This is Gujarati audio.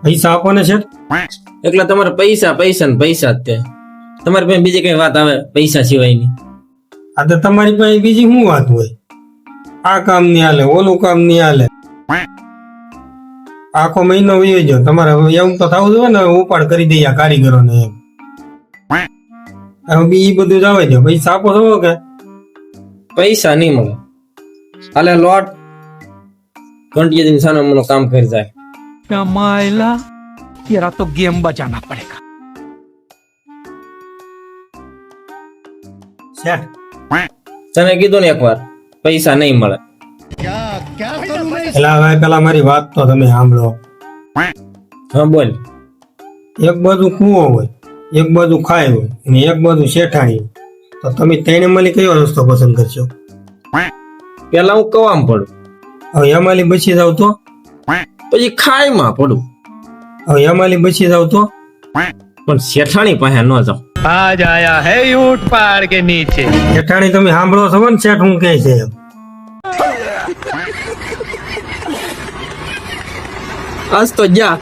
પૈસા આપો ને શેઠ. એટલે તમારે પૈસા પૈસા ને પૈસા જ તે તમારી પાસે બીજી કઈ વાત આવે પૈસા સિવાયની? આ તો તમારી પાસે બીજી શું વાત હોય? આ કામ નહીં હાલે, ઓલું કામ નહીં હાલે, આખો મહિનો વયો ગયો. તમારે હવે એમ તો થવું જોઈએ ને, ઉપાડ કરી દઈએ આ કારીગરોને એમ. હવે ઈ બધું જ આવે છે. પૈસા આપો છો કે? પૈસા નહીં મળે. હાલે લોટ ઘંટિયા दिन સાનો મનો કામ કરી જાય. कमाइला तेरा तो गेम बजाना पड़ेगा। શેઠ, તને કીધું ને એકવાર પૈસા નહીં મળે. પેલા હવે પેલા મારી વાત તો તમે સાંભળો. હા બોલ. એક બાજુ કૂવો હોય, એક બાજુ ખાય હોય અને એક બાજુ શેઠાણી હોય. તો તમે ત્રણે માંથી કયો રસ્તો પસંદ કરશો? પેલા હું કવામાં પડું, હવે એમાંથી બચી જાવ તો? પછી ખાઈમાં પડું, હવે એમાંથી બચી જાવ તો? પણ શેઠાણી પાસે ન જાઉં. आज आया है ऊंट पहाड़ के नीचे। શેઠાણી તમે સાંભળો છો ને શેઠ હું કહે છે એમ? આજ તો જા